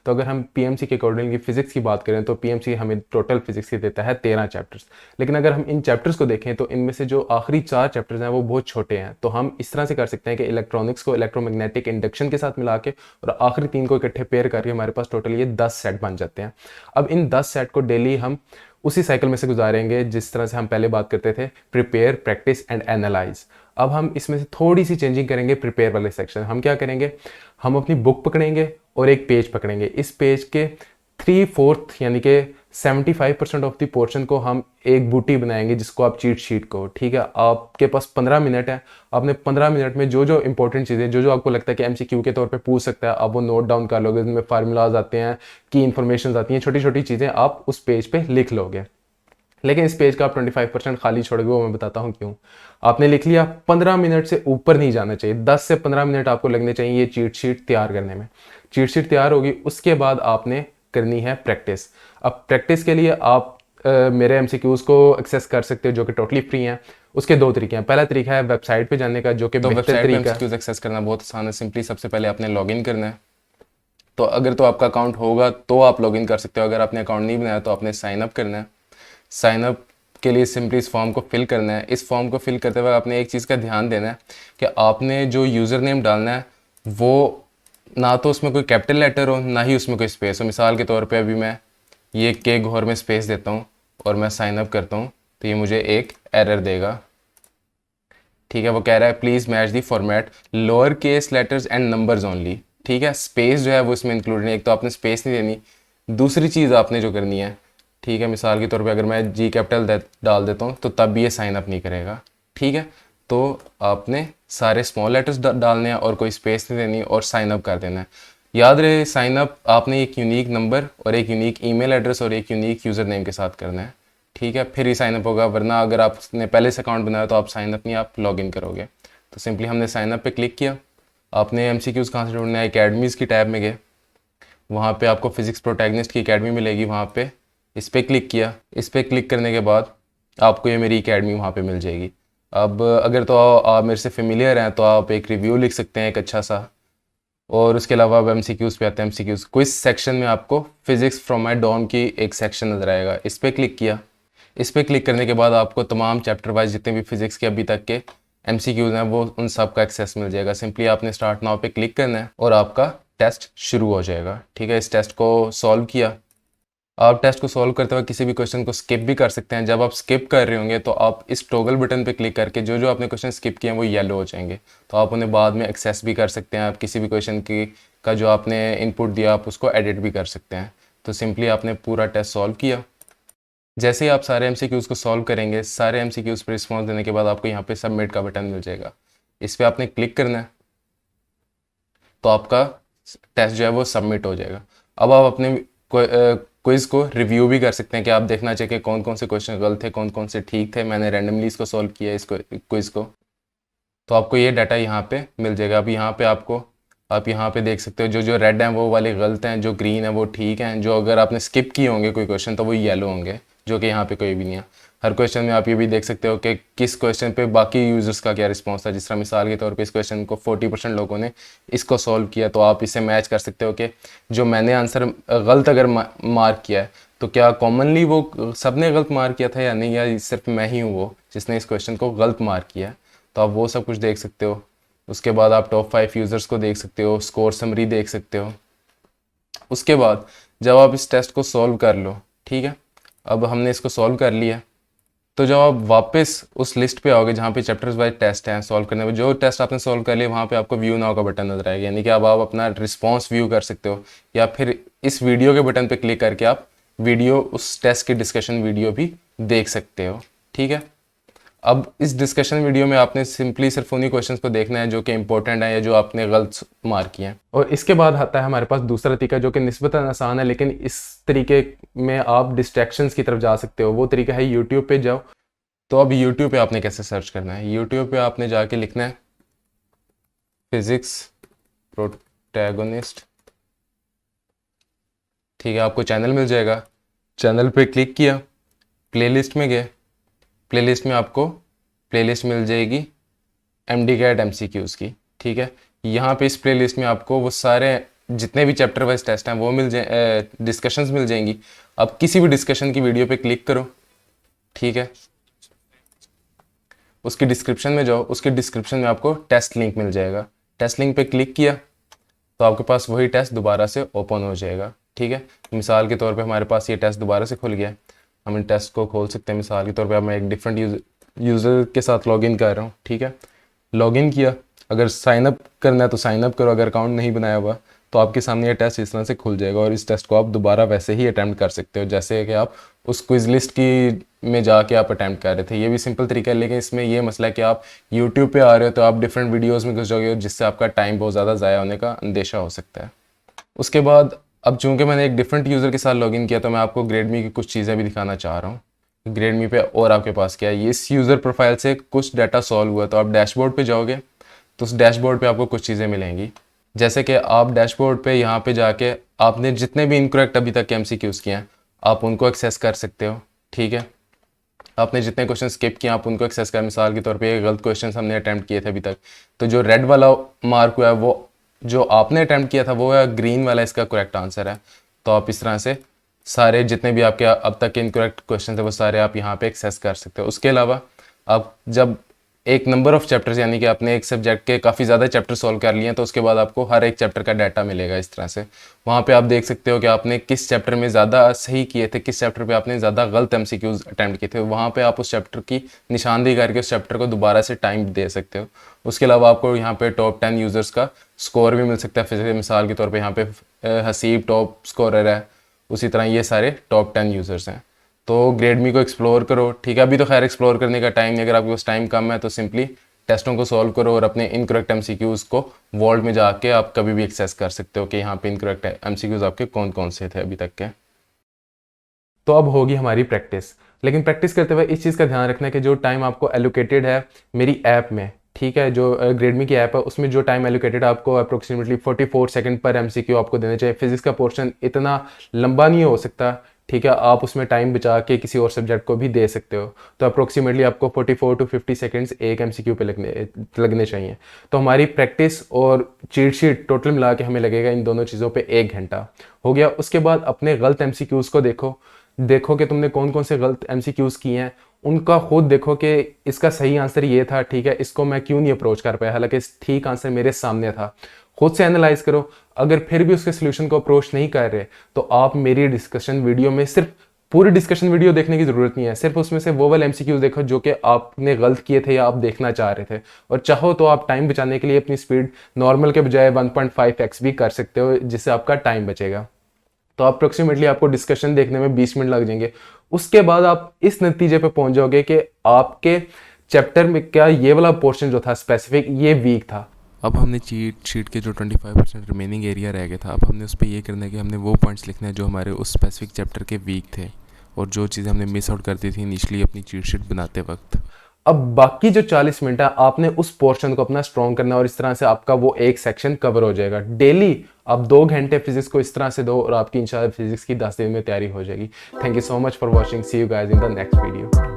तो अगर हम पीएमसी के अकॉर्डिंगली फिजिक्स की बात करें तो पीएमसी हमें टोटल फिजिक्स की देता है 13 चैप्टर्स। लेकिन अगर हम इन चैप्टर्स को देखें तो इनमें से जो आखिरी 4 चैप्टर्स हैं वो बहुत छोटे हैं। तो हम इस तरह से कर सकते हैं कि इलेक्ट्रॉनिक्स को इलेक्ट्रोमैग्नेटिक इंडक्शन के साथ मिला के और आखिरी 3 को इकट्ठे पेयर करके हमारे पास टोटल ये 10 सेट बन जाते हैं। अब इन 10 सेट को डेली हम उसी साइकिल में से गुजारेंगे जिस तरह से हम पहले बात करते थे, प्रिपेयर, प्रैक्टिस एंड एनालाइज। अब हम इसमें से थोड़ी सी चेंजिंग करेंगे। प्रिपेयर वाले सेक्शन हम क्या करेंगे, हम अपनी बुक पकड़ेंगे और एक पेज पकड़ेंगे। इस पेज के 3/4 यानी कि 75% ऑफ द पोर्शन को हम एक बूटी बनाएंगे जिसको आप चीट शीट को, ठीक है। आपके पास 15 मिनट है, आपने 15 मिनट में जो जो इंपॉर्टेंट चीज़ें, जो जो आपको लगता है कि एमसीक्यू के तौर पे पूछ सकता है, आप वो नोट डाउन कर लोगे। जिनमें फार्मूलाज आते हैं, की इन्फॉर्मेशन आती हैं, छोटी छोटी चीज़ें आप उस पेज पे लिख लोगे। लेकिन इस पेज का आप 25% खाली छोड़ोगे, वो मैं बताता हूँ क्यों। आपने लिख लिया, 15 मिनट से ऊपर नहीं जाना चाहिए। 10 से 15 मिनट आपको लगने चाहिए ये चीट शीट तैयार करने में। चीट शीट तैयार होगी, उसके बाद आपने करनी है प्रैक्टिस। अब प्रैक्टिस के लिए आप मेरे एमसीक्यूज को एक्सेस कर सकते हो जो कि टोटली फ्री हैं। उसके दो तरीके हैं। पहला तरीका है वेबसाइट पे जाने का, जो कि बेहतर वेबसाइट पे तरीका है। एमसीक्यूज एक्सेस करना बहुत आसान है। सिंपली सबसे पहले आपने लॉगिन करना है। तो अगर तो आपका अकाउंट होगा तो आप लॉगिन कर सकते हो। अगर आपने अकाउंट नहीं बनाया तो आपने साइन अप करना है। साइन अप के लिए सिंपली इस फॉर्म को फिल करना है। इस फॉर्म को फिल करते हुए आपने एक चीज़ का ध्यान देना है कि आपने जो यूज़र नेम डालना है वो ना तो उसमें कोई कैपिटल लेटर हो, ना ही उसमें कोई स्पेस हो। मिसाल के तौर पे अभी मैं ये के घोर में स्पेस देता हूँ और मैं साइन अप करता हूँ तो ये मुझे एक एरर देगा, ठीक है। वो कह रहा है please match the format lower case letters and numbers only, ठीक है। स्पेस जो है वो इसमें इंक्लूड नहीं। एक तो आपने स्पेस नहीं देनी, दूसरी चीज़ आपने जो करनी है, ठीक है, मिसाल के तौर पे अगर मैं जी कैपिटल डाल देता हूँ तो तब भी ये साइन अप नहीं करेगा, ठीक है। तो आपने सारे स्मॉल लेटर्स डालने हैं और कोई स्पेस नहीं देनी और साइन अप कर देना है। याद रहे, साइन अप आपने एक यूनिक नंबर और एक यूनिक ईमेल एड्रेस और एक यूनिक यूज़र नेम के साथ करना है, ठीक है। फिर ही साइन अप होगा, वरना अगर आपने पहले से अकाउंट बनाया तो आप साइन अप नहीं, आप लॉग इन करोगे। तो सिंपली हमने साइन अप पे क्लिक किया। आपने एमसीक्यूज़ कहाँ से ढूंढना है, एकेडमीज़ की टैब में गए, वहाँ पे आपको फिजिक्स प्रोटैगनिस्ट की एकेडमी मिलेगी। वहाँ पे इस पर क्लिक किया। इस पर क्लिक करने के बाद आपको ये मेरी एकेडमी वहाँ पे मिल जाएगी। अब अगर तो आप मेरे से फेमिलियर हैं तो आप एक रिव्यू लिख सकते हैं, एक अच्छा सा। और उसके अलावा अब एमसीक्यूज़ पे आते हैं। एमसीक्यूज़ क्विज सेक्शन में आपको फिजिक्स फ्रॉम माई डॉन की एक सेक्शन नज़र आएगा। इस पर क्लिक किया। इस पर क्लिक करने के बाद आपको तमाम चैप्टर वाइज जितने भी फिजिक्स के अभी तक के एमसीक्यूज़ हैं वो उन सब का एक्सेस मिल जाएगा। सिंपली आपने स्टार्ट नाउ पे क्लिक करना है और आपका टेस्ट शुरू हो जाएगा, ठीक है। इस टेस्ट को सॉल्व किया। आप टेस्ट को सॉल्व करते वक्त किसी भी क्वेश्चन को स्किप भी कर सकते हैं। जब आप स्किप कर रहे होंगे तो आप इस टॉगल बटन पे क्लिक करके जो जो आपने क्वेश्चन स्किप किए हैं वो येलो हो जाएंगे, तो आप उन्हें बाद में एक्सेस भी कर सकते हैं। आप किसी भी क्वेश्चन की का जो आपने इनपुट दिया आप उसको एडिट भी कर सकते हैं। तो सिंपली आपने पूरा टेस्ट सॉल्व किया। जैसे ही आप सारे एमसीक्यूज़ को सॉल्व करेंगे, सारे एमसीक्यूज़ पर रिस्पॉन्स देने के बाद आपको यहाँ पे सबमिट का बटन मिल जाएगा। इस पर आपने क्लिक करना है तो आपका टेस्ट जो है वो सबमिट हो जाएगा। अब आप अपने क्विज़ को रिव्यू भी कर सकते हैं कि आप देखना चाहिए कि कौन कौन से क्वेश्चन गलत थे, कौन कौन से ठीक थे। मैंने रैंडमली इसको सॉल्व किया इसको क्विज़ को, तो आपको ये डाटा यहाँ पे मिल जाएगा। अब यहाँ पे आप यहाँ पे देख सकते हो जो जो रेड हैं वो वाले गलत हैं, जो ग्रीन है वो ठीक हैं। जो अगर आपने स्किप किए होंगे कोई क्वेश्चन तो वो येलो होंगे, जो कि यहाँ पे कोई भी नहीं है। हर क्वेश्चन में आप ये भी देख सकते हो कि किस क्वेश्चन पे बाकी यूजर्स का क्या रिस्पॉन्स था। जिस तरह मिसाल के तौर पे इस क्वेश्चन को 40% लोगों ने इसको सॉल्व किया, तो आप इससे मैच कर सकते हो कि जो मैंने आंसर गलत अगर मार्क किया है तो क्या कॉमनली वो सब ने गलत मार्क किया था या नहीं, या सिर्फ मैं ही हूँ वो जिसने इस क्वेश्चन को गलत मार्क किया है। तो आप वो सब कुछ देख सकते हो। उसके बाद आप टॉप 5 यूज़र्स को देख सकते हो, स्कोर समरी देख सकते हो। उसके बाद जब आप इस टेस्ट को सॉल्व कर लो, ठीक है, अब हमने इसको सॉल्व कर लिया, तो जब आप वापस उस लिस्ट पे आओगे जहाँ पे चैप्टर्स वाइज टेस्ट हैं सॉल्व करने में, जो टेस्ट आपने सॉल्व कर लिया वहाँ पे आपको व्यू नाउ का बटन नजर आएगा। यानी कि अब आप अपना रिस्पॉन्स व्यू कर सकते हो, या फिर इस वीडियो के बटन पे क्लिक करके आप वीडियो, उस टेस्ट की डिस्कशन वीडियो भी देख सकते हो, ठीक है। अब इस डिस्कशन वीडियो में आपने सिंपली सिर्फ उन्हीं क्वेश्चंस को देखना है जो कि इंपॉर्टेंट है या जो आपने गलत मार्क किए हैं। और इसके बाद आता है हमारे पास दूसरा तरीका जो कि निस्बतन आसान है, लेकिन इस तरीके में आप डिस्ट्रैक्शंस की तरफ जा सकते हो। वो तरीका है यूट्यूब पे जाओ। तो अब यूट्यूब पे आपने कैसे सर्च करना है, यूट्यूब पे आपने जाके लिखना है फिजिक्स प्रोटैगोनिस्ट, ठीक है। आपको चैनल मिल जाएगा। चैनल पे क्लिक किया, प्लेलिस्ट में गए, प्लेलिस्ट में आपको प्लेलिस्ट मिल जाएगी MD CAT MCQs की, ठीक है। यहाँ पे इस प्लेलिस्ट में आपको वो सारे जितने भी चैप्टर वाइज टेस्ट हैं वो मिल जाए, डिस्कशंस मिल जाएंगी। अब किसी भी डिस्कशन की वीडियो पे क्लिक करो, ठीक है, उसकी डिस्क्रिप्शन में जाओ, उसके डिस्क्रिप्शन में आपको टेस्ट लिंक मिल जाएगा। टेस्ट लिंक पे क्लिक किया तो आपके पास वही टेस्ट दोबारा से ओपन हो जाएगा, ठीक है। मिसाल के तौर पे हमारे पास ये टेस्ट दोबारा से खुल गया, हम इन टेस्ट को खोल सकते हैं। मिसाल के तौर पे अब मैं एक डिफरेंट यूज़र के साथ लॉगिन कर रहा हूँ, ठीक है। लॉगिन किया, अगर साइन अप करना है तो साइन अप करो, अगर अकाउंट नहीं बनाया हुआ तो आपके सामने ये टेस्ट इस तरह से खुल जाएगा और इस टेस्ट को आप दोबारा वैसे ही अटैम्प्ट कर सकते हो जैसे कि आप उस क्विज लिस्ट की में जाके आप अटैम्प्ट कर रहे थे। ये भी सिंपल तरीका है, लेकिन इसमें ये मसला है कि आप यूट्यूब पे आ रहे हो तो आप डिफरेंट वीडियोज़ में घुस जाओगे जिससे आपका टाइम बहुत ज़्यादा ज़ाया होने का अंदेशा हो सकता है। उसके बाद अब चूंकि मैंने एक डिफरेंट यूज़र के साथ लॉगिन किया तो मैं आपको ग्रेडमी की कुछ चीज़ें भी दिखाना चाह रहा हूँ। ग्रेडमी पे और आपके पास क्या है, इस यूज़र प्रोफाइल से कुछ डाटा सॉल्व हुआ तो आप डैशबोर्ड पे जाओगे तो उस डैशबोर्ड पे आपको कुछ चीज़ें मिलेंगी। जैसे कि आप डैशबोर्ड पे यहाँ पे जाके आपने जितने भी इनकरेक्ट अभी तक MCQs किए हैं आप उनको एक्सेस कर सकते हो, ठीक है। आपने जितने क्वेश्चन स्किप किए आप उनको एक्सेस कर, मिसाल के तौर पे ये गलत क्वेश्चन हमने अटैम्प्ट किए थे अभी तक, तो जो रेड वाला मार्क हुआ है वो जो आपने अटैम्प्ट किया था वो है, ग्रीन वाला इसका करेक्ट आंसर है। तो आप इस तरह से सारे जितने भी आपके अब तक के इनकरेक्ट क्वेश्चन थे वो सारे आप यहाँ पे एक्सेस कर सकते हो। उसके अलावा आप जब एक नंबर ऑफ चैप्टर्स यानी कि आपने एक सब्जेक्ट के काफ़ी ज़्यादा चैप्टर सॉल्व कर लिए हैं तो उसके बाद आपको हर एक चैप्टर का डाटा मिलेगा इस तरह से। वहाँ पे आप देख सकते हो कि आपने किस चैप्टर में ज़्यादा सही किए थे, किस चैप्टर पे आपने ज़्यादा गलत MCQs अटैम्प्ट किए थे। वहाँ पे आप उस चैप्टर की निशानदेही करके उस चैप्टर को दोबारा से टाइम दे सकते हो। उसके अलावा आपको यहाँ पे टॉप 10 यूज़र्स का स्कोर भी मिल सकता है फिजिक्स, मिसाल के तौर पर यहाँ पे हसीब टॉप स्कोरर है, उसी तरह ये सारे टॉप 10 यूज़र्स हैं। तो ग्रेडमी को एक्सप्लोर करो, ठीक है। अभी तो खैर एक्सप्लोर करने का टाइम नहीं, अगर आपके पास टाइम कम है तो सिंपली टेस्टों को सॉल्व करो और अपने इनकरेक्ट MCQs को वॉल्ट में जाके आप कभी भी एक्सेस कर सकते हो कि यहाँ पे इनकरेक्ट MCQs आपके कौन कौन से थे अभी तक के। तो अब होगी हमारी प्रैक्टिस, लेकिन प्रैक्टिस करते हुए इस चीज़ का ध्यान रखना है कि जो टाइम आपको एलोकेटेड है मेरी ऐप में, ठीक है, जो ग्रेडमी की ऐप है उसमें जो टाइम एलोकेटेड आपको अप्रोक्सीमेटली 44 सेकंड पर MCQ आपको देना चाहिए। फिजिक्स का पोर्शन इतना लंबा नहीं हो सकता, ठीक है, आप उसमें टाइम बचा के किसी और सब्जेक्ट को भी दे सकते हो। तो अप्रोक्सीमेटली आपको 44 टू 50 सेकंड्स एक MCQ पे लगने चाहिए। तो हमारी प्रैक्टिस और चीट शीट टोटल मिला के हमें लगेगा इन दोनों चीज़ों पे 1 घंटा हो गया। उसके बाद अपने गलत MCQs को देखो कि तुमने कौन कौन से गलत MCQs किए हैं, उनका खुद देखो कि इसका सही आंसर ये था, ठीक है, इसको मैं क्यों नहीं अप्रोच कर पाया, हालांकि ठीक आंसर मेरे सामने था। खुद से एनालाइज करो, अगर फिर भी उसके सोल्यूशन को अप्रोच नहीं कर रहे तो आप मेरी डिस्कशन वीडियो में सिर्फ पूरी डिस्कशन वीडियो देखने की जरूरत नहीं है, सिर्फ उसमें से वो वाले MCQs देखो जो कि आपने गलत किए थे या आप देखना चाह रहे थे। और चाहो तो आप टाइम बचाने के लिए अपनी स्पीड नॉर्मल के बजाय 1.5x भी कर सकते हो जिससे आपका टाइम बचेगा। तो अप्रोक्सीमेटली आपको डिस्कशन देखने में 20 मिनट लग जाएंगे। उसके बाद आप इस नतीजे पे पहुंच जाओगे कि आपके चैप्टर में क्या ये वाला पोर्शन जो था स्पेसिफिक ये वीक था। अब हमने चीट शीट के जो 25% रिमेनिंग एरिया रह गया था, अब हमने उस पर ये करना है कि हमने वो पॉइंट्स लिखने हैं जो हमारे उस स्पेसिफिक चैप्टर के वीक थे और जो चीज़ें हमने मिस आउट कर दी थी इनिशियली अपनी चीट शीट बनाते वक्त। अब बाकी जो 40 मिनट है आपने उस पोर्शन को अपना स्ट्रॉन्ग करना और इस तरह से आपका वो एक सेक्शन कवर हो जाएगा। डेली आप 2 घंटे फिजिक्स को इस तरह से दो और आपकी इंशाल्लाह फिजिक्स की 10 दिन में तैयारी हो जाएगी। Thank you so much for watching, see you guys in the next video.